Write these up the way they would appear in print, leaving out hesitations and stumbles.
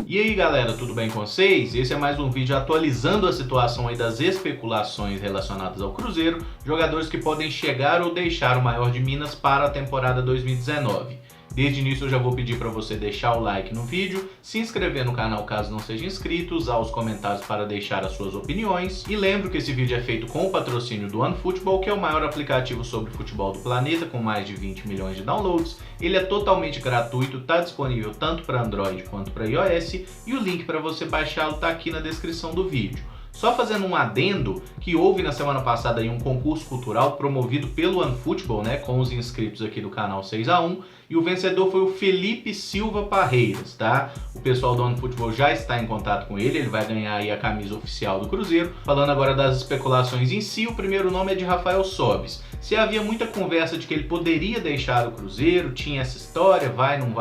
E aí galera, tudo bem com vocês? Esse é mais um vídeo atualizando a situação aí das especulações relacionadas ao Cruzeiro, jogadores que podem chegar ou deixar o Maior de Minas para a temporada 2019. Desde o início eu já vou pedir para você deixar o like no vídeo, se inscrever no canal caso não seja inscrito, usar os comentários para deixar as suas opiniões. E lembro que esse vídeo é feito com o patrocínio do OneFootball, que é o maior aplicativo sobre futebol do planeta, com mais de 20 milhões de downloads. Ele é totalmente gratuito, está disponível tanto para Android quanto para iOS, e o link para você baixá-lo está aqui na descrição do vídeo. Só fazendo um adendo, que houve na semana passada aí um concurso cultural promovido pelo OneFootball, né, com os inscritos aqui do canal 6x1, e o vencedor foi o Felipe Silva Parreiras, tá? O pessoal do OneFootball já está em contato com ele vai ganhar aí a camisa oficial do Cruzeiro. Falando agora das especulações em si, o primeiro nome é de Rafael Sobis. Se havia muita conversa de que ele poderia deixar o Cruzeiro, tinha essa história, vai, não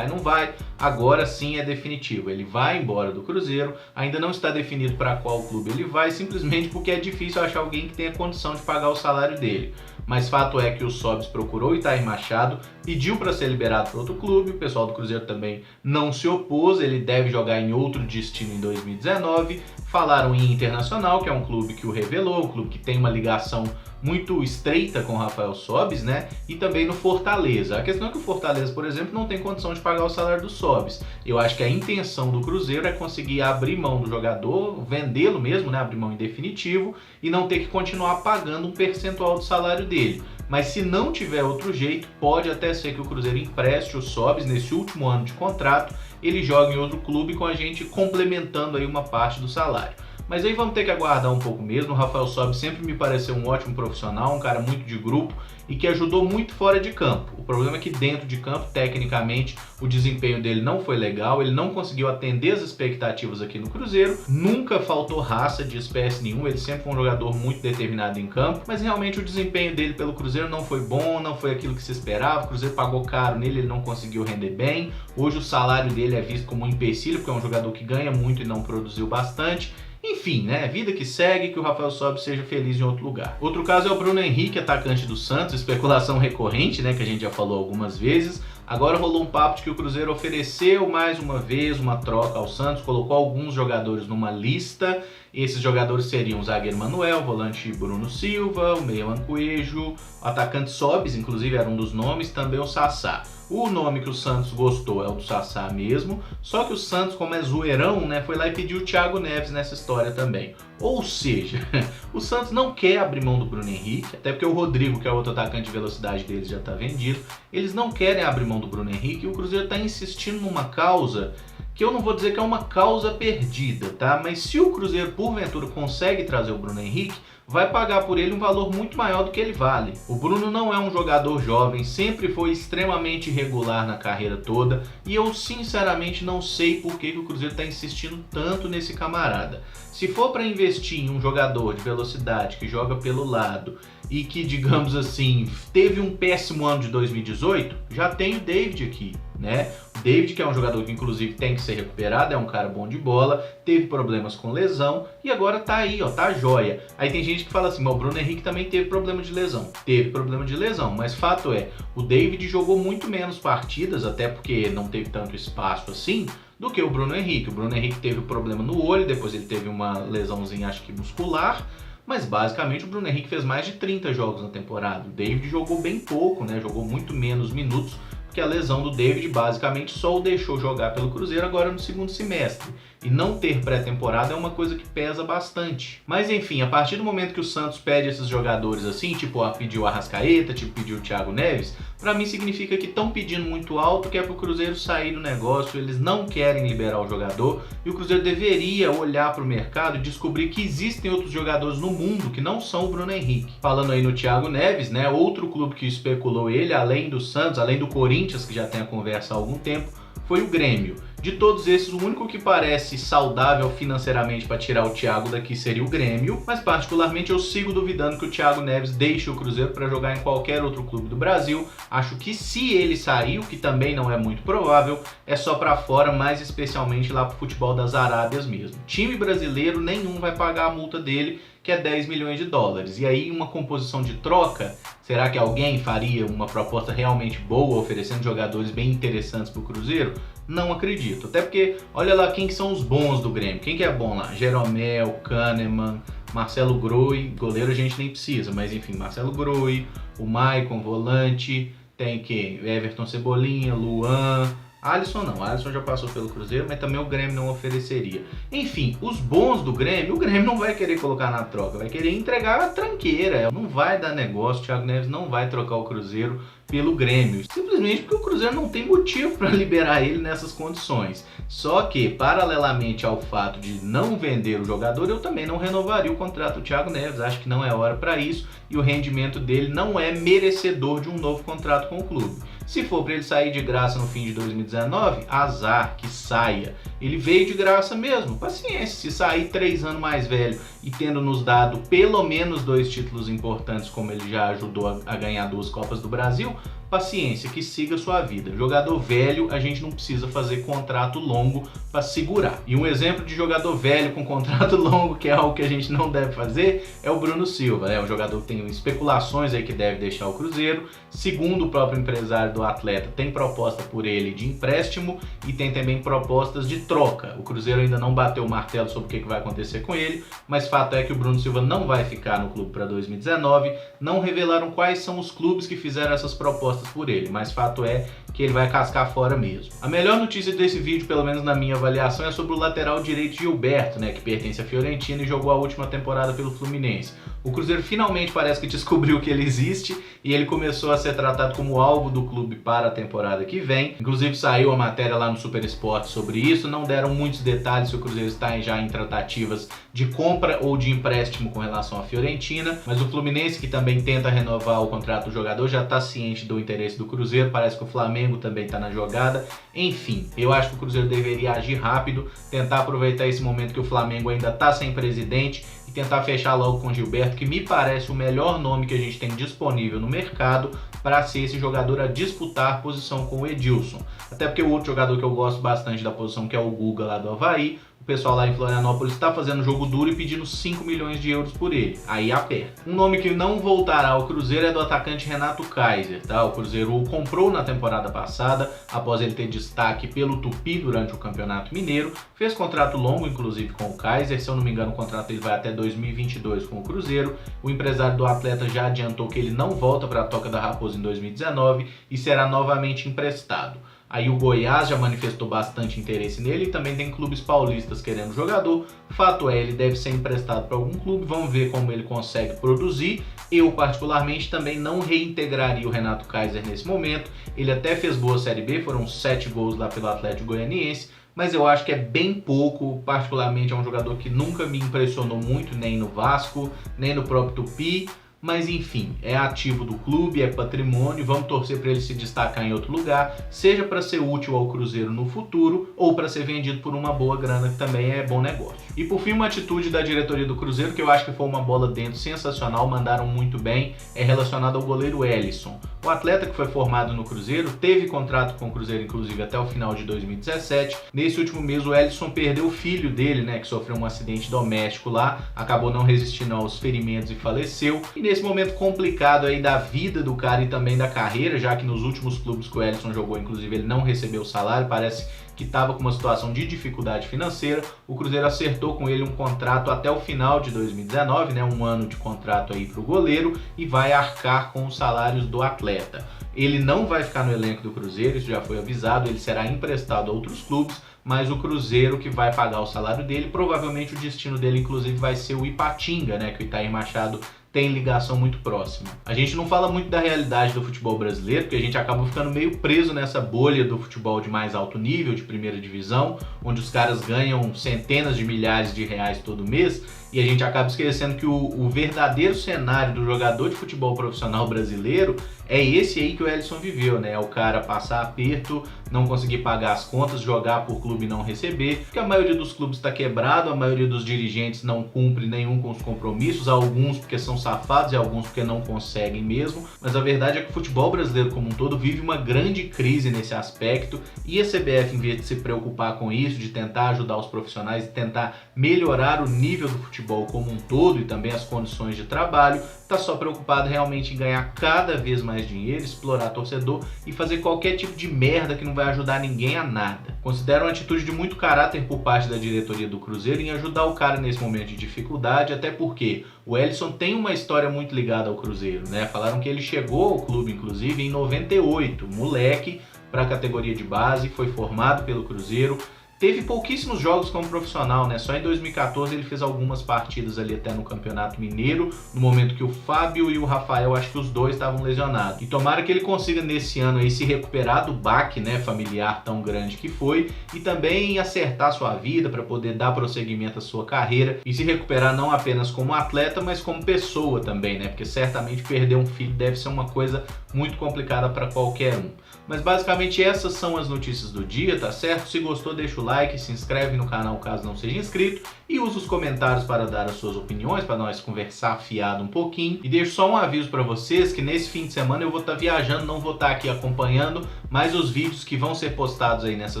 vai, agora sim é definitivo. Ele vai embora do Cruzeiro, ainda não está definido para qual clube ele vai, simplesmente porque é difícil achar alguém que tenha condição de pagar o salário dele. Mas fato é que o Sobis procurou o Itair Machado, pediu para ser liberado para outro clube, o pessoal do Cruzeiro também não se opôs, ele deve jogar em outro destino em 2019. Falaram em Internacional, que é um clube que o revelou, um clube que tem uma ligação muito estreita com o Rafael Sobis, né? E também no Fortaleza. A questão é que o Fortaleza, por exemplo, não tem condição de pagar o salário do Sobis. Eu acho que a intenção do Cruzeiro é conseguir abrir mão do jogador, vendê-lo mesmo, né? Abrir mão em definitivo e não ter que continuar pagando um percentual do salário dele. Mas se não tiver outro jeito, pode até ser que o Cruzeiro empreste o Sobis nesse último ano de contrato, ele joga em outro clube com a gente complementando aí uma parte do salário. Mas aí vamos ter que aguardar um pouco mesmo. O Rafael Sobis sempre me pareceu um ótimo profissional, um cara muito de grupo e que ajudou muito fora de campo. O problema é que dentro de campo, tecnicamente, o desempenho dele não foi legal, ele não conseguiu atender as expectativas aqui no Cruzeiro, nunca faltou raça de espécie nenhuma, ele sempre foi um jogador muito determinado em campo, mas realmente o desempenho dele pelo Cruzeiro não foi bom, não foi aquilo que se esperava. O Cruzeiro pagou caro nele, ele não conseguiu render bem. Hoje o salário dele é visto como um empecilho, porque é um jogador que ganha muito e não produziu bastante. Enfim, né? Vida que segue, que o Rafael Sobis seja feliz em outro lugar. Outro caso é o Bruno Henrique, atacante do Santos, especulação recorrente, né? Que a gente já falou algumas vezes. Agora rolou um papo de que o Cruzeiro ofereceu mais uma vez uma troca ao Santos, colocou alguns jogadores numa lista. Esses jogadores seriam o zagueiro Manuel, o volante Bruno Silva, o meia Mancoejo, o atacante Sobis, inclusive era um dos nomes, também o Sassá. O nome que o Santos gostou é o do Sassá mesmo, só que o Santos, como é zoeirão, né, foi lá e pediu o Thiago Neves nessa história também. Ou seja, o Santos não quer abrir mão do Bruno Henrique, até porque o Rodrigo, que é o outro atacante de velocidade deles, já está vendido. Eles não querem abrir mão do Bruno Henrique e o Cruzeiro está insistindo numa causa que eu não vou dizer que é uma causa perdida, tá? Mas se o Cruzeiro, porventura, consegue trazer o Bruno Henrique, vai pagar por ele um valor muito maior do que ele vale. O Bruno não é um jogador jovem, sempre foi extremamente irregular na carreira toda, e eu sinceramente não sei por que o Cruzeiro está insistindo tanto nesse camarada. Se for para investir em um jogador de velocidade que joga pelo lado e que, digamos assim, teve um péssimo ano de 2018, já tem o David aqui, né? O David, que é um jogador que inclusive tem que ser recuperado, é um cara bom de bola, teve problemas com lesão e agora tá aí, ó, tá joia. Aí tem gente que fala assim, mas o Bruno Henrique também teve problema de lesão. Teve problema de lesão, mas fato é, o David jogou muito menos partidas, até porque não teve tanto espaço assim, do que o Bruno Henrique. O Bruno Henrique teve problema no olho, depois ele teve uma lesãozinha, acho que muscular, mas basicamente o Bruno Henrique fez mais de 30 jogos na temporada. O David jogou bem pouco, né? Jogou muito menos minutos, porque a lesão do David basicamente só o deixou jogar pelo Cruzeiro agora no segundo semestre. E não ter pré-temporada é uma coisa que pesa bastante. Mas enfim, a partir do momento que o Santos pede esses jogadores assim, tipo pediu o Arrascaeta, tipo pediu o Thiago Neves, pra mim significa que estão pedindo muito alto, que é pro Cruzeiro sair do negócio, eles não querem liberar o jogador, e o Cruzeiro deveria olhar pro mercado e descobrir que existem outros jogadores no mundo que não são o Bruno Henrique. Falando aí no Thiago Neves, né, outro clube que especulou ele, além do Santos, além do Corinthians, que já tem a conversa há algum tempo, foi o Grêmio. De todos esses, o único que parece saudável financeiramente para tirar o Thiago daqui seria o Grêmio, mas particularmente eu sigo duvidando que o Thiago Neves deixe o Cruzeiro para jogar em qualquer outro clube do Brasil. Acho que se ele sair, o que também não é muito provável, é só para fora, mais especialmente lá pro futebol das Arábias mesmo. Time brasileiro nenhum vai pagar a multa dele, que é 10 milhões de dólares. E aí uma composição de troca, será que alguém faria uma proposta realmente boa, oferecendo jogadores bem interessantes para o Cruzeiro? Não acredito. acredito. Até porque, olha lá quem que são os bons do Grêmio. Quem que é bom lá? Jeromel, Kahneman, Marcelo Groi, goleiro a gente nem precisa, mas enfim, Marcelo Groi, o Maicon, volante, tem que Everton Cebolinha, Luan... Alisson não, Alisson já passou pelo Cruzeiro, mas também o Grêmio não ofereceria. Enfim, os bons do Grêmio, o Grêmio não vai querer colocar na troca, vai querer entregar a tranqueira. Não vai dar negócio, o Thiago Neves não vai trocar o Cruzeiro pelo Grêmio, simplesmente porque o Cruzeiro não tem motivo para liberar ele nessas condições. Só que, paralelamente ao fato de não vender o jogador, eu também não renovaria o contrato do Thiago Neves, acho que não é hora para isso e o rendimento dele não é merecedor de um novo contrato com o clube. Se for para ele sair de graça no fim de 2019, azar, que saia. Ele veio de graça mesmo, paciência. Se sair 3 anos mais velho e tendo nos dado pelo menos 2 títulos importantes, como ele já ajudou a ganhar 2 Copas do Brasil, paciência, que siga sua vida. Jogador velho, a gente não precisa fazer contrato longo para segurar. E um exemplo de jogador velho com contrato longo, que é algo que a gente não deve fazer, é o Bruno Silva. É um jogador que tem especulações aí que deve deixar o Cruzeiro. Segundo o próprio empresário do atleta, tem proposta por ele de empréstimo e tem também propostas de troca. O Cruzeiro ainda não bateu o martelo sobre o que vai acontecer com ele, mas fato é que o Bruno Silva não vai ficar no clube para 2019. Não revelaram quais são os clubes que fizeram essas propostas por ele, mas fato é que ele vai cascar fora mesmo. A melhor notícia desse vídeo, pelo menos na minha avaliação, é sobre o lateral direito Gilberto, que pertence à Fiorentina e jogou a última temporada pelo Fluminense. O Cruzeiro finalmente parece que descobriu que ele existe e ele começou a ser tratado como alvo do clube para a temporada que vem. Inclusive saiu a matéria lá no Super Esporte sobre isso, não deram muitos detalhes se o Cruzeiro está já em tratativas de compra ou de empréstimo com relação à Fiorentina, mas o Fluminense, que também tenta renovar o contrato do jogador, já está ciente do interesse do Cruzeiro, parece que o Flamengo também está na jogada. Enfim, eu acho que o Cruzeiro deveria agir rápido, tentar aproveitar esse momento que o Flamengo ainda está sem presidente e tentar fechar logo com o Gilberto, que me parece o melhor nome que a gente tem disponível no mercado para ser esse jogador a disputar posição com o Edilson. Até porque o outro jogador que eu gosto bastante da posição, que é o Guga lá do Avaí, o pessoal lá em Florianópolis está fazendo jogo duro e pedindo 5 milhões de euros por ele. Aí aperta. Um nome que não voltará ao Cruzeiro é do atacante Renato Kaiser, tá? O Cruzeiro o comprou na temporada passada, após ele ter destaque pelo Tupi durante o Campeonato Mineiro. Fez contrato longo, inclusive, com o Kaiser. Se eu não me engano, o contrato dele vai até 2022 com o Cruzeiro. O empresário do atleta já adiantou que ele não volta para a Toca da Raposa em 2019 e será novamente emprestado. Aí o Goiás já manifestou bastante interesse nele e também tem clubes paulistas querendo o jogador. Fato é, ele deve ser emprestado para algum clube, vamos ver como ele consegue produzir. Eu, particularmente, também não reintegraria o Renato Kaiser nesse momento. Ele até fez boa Série B, foram 7 gols lá pelo Atlético Goianiense, mas eu acho que é bem pouco, particularmente é um jogador que nunca me impressionou muito, nem no Vasco, nem no próprio Tupi. Mas enfim, é ativo do clube, é patrimônio, vamos torcer para ele se destacar em outro lugar, seja para ser útil ao Cruzeiro no futuro ou para ser vendido por uma boa grana, que também é bom negócio. E por fim, uma atitude da diretoria do Cruzeiro que eu acho que foi uma bola dentro sensacional, mandaram muito bem, é relacionada ao goleiro Elisson. O atleta que foi formado no Cruzeiro teve contrato com o Cruzeiro, inclusive, até o final de 2017. Nesse último mês, o Elisson perdeu o filho dele, que sofreu um acidente doméstico lá, acabou não resistindo aos ferimentos e faleceu. E nesse momento complicado aí da vida do cara e também da carreira, já que nos últimos clubes que o Elisson jogou, inclusive, ele não recebeu salário, parece que estava com uma situação de dificuldade financeira. O Cruzeiro acertou com ele um contrato até o final de 2019, um ano de contrato aí para o goleiro, e vai arcar com os salários do atleta. Ele não vai ficar no elenco do Cruzeiro, isso já foi avisado, ele será emprestado a outros clubes, mas o Cruzeiro que vai pagar o salário dele, provavelmente o destino dele inclusive vai ser o Ipatinga, que o Itair Machado tem ligação muito próxima. A gente não fala muito da realidade do futebol brasileiro, porque a gente acaba ficando meio preso nessa bolha do futebol de mais alto nível, de primeira divisão, onde os caras ganham centenas de milhares de reais todo mês, e a gente acaba esquecendo que o verdadeiro cenário do jogador de futebol profissional brasileiro é esse aí que o Elisson viveu, É o cara passar aperto, não conseguir pagar as contas, jogar por clube e não receber, porque a maioria dos clubes está quebrado, a maioria dos dirigentes não cumpre nenhum com os compromissos, alguns porque são safados e alguns porque não conseguem mesmo, mas a verdade é que o futebol brasileiro como um todo vive uma grande crise nesse aspecto, e a CBF, em vez de se preocupar com isso, de tentar ajudar os profissionais e tentar melhorar o nível do futebol como um todo e também as condições de trabalho, está está só preocupado realmente em ganhar cada vez mais dinheiro, explorar torcedor e fazer qualquer tipo de merda que não vai ajudar ninguém a nada. Considero uma atitude de muito caráter por parte da diretoria do Cruzeiro em ajudar o cara nesse momento de dificuldade, até porque o Helisson tem uma história muito ligada ao Cruzeiro, né? Falaram que ele chegou ao clube, inclusive, em 98, moleque, para a categoria de base, foi formado pelo Cruzeiro. Teve pouquíssimos jogos como profissional, né? Só em 2014 ele fez algumas partidas ali até no Campeonato Mineiro, no momento que o Fábio e o Rafael, acho que os dois estavam lesionados. E tomara que ele consiga nesse ano aí se recuperar do baque, né, familiar tão grande que foi, e também acertar sua vida para poder dar prosseguimento à sua carreira e se recuperar não apenas como atleta, mas como pessoa também, né? Porque certamente perder um filho deve ser uma coisa muito complicada para qualquer um. Mas basicamente essas são as notícias do dia, tá certo? Se gostou, deixa o like, se inscreve no canal caso não seja inscrito e usa os comentários para dar as suas opiniões, para nós conversar afiado um pouquinho. E deixo só um aviso para vocês que nesse fim de semana eu vou estar viajando, não vou estar aqui acompanhando, mas os vídeos que vão ser postados aí nessa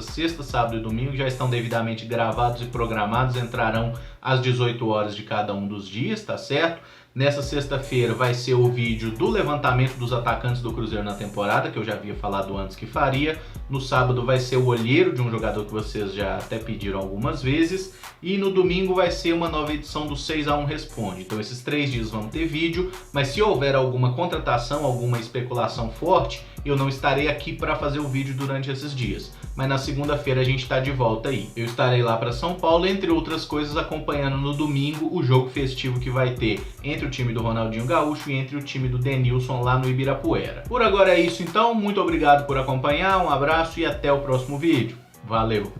sexta, sábado e domingo já estão devidamente gravados e programados, entrarão às 18 horas de cada um dos dias, tá certo? Nessa sexta-feira vai ser o vídeo do levantamento dos atacantes do Cruzeiro na temporada, que eu já havia falado antes que faria. No sábado vai ser o olheiro de um jogador que vocês já até pediram algumas vezes. E no domingo vai ser uma nova edição do 6x1 Responde. Então esses 3 dias vão ter vídeo, mas se houver alguma contratação, alguma especulação forte, eu não estarei aqui para fazer o vídeo durante esses dias. Mas na segunda-feira a gente está de volta aí. Eu estarei lá para São Paulo, entre outras coisas, acompanhando no domingo o jogo festivo que vai ter entre o time do Ronaldinho Gaúcho e entre o time do Denilson lá no Ibirapuera. Por agora é isso então, muito obrigado por acompanhar, um abraço e até o próximo vídeo. Valeu!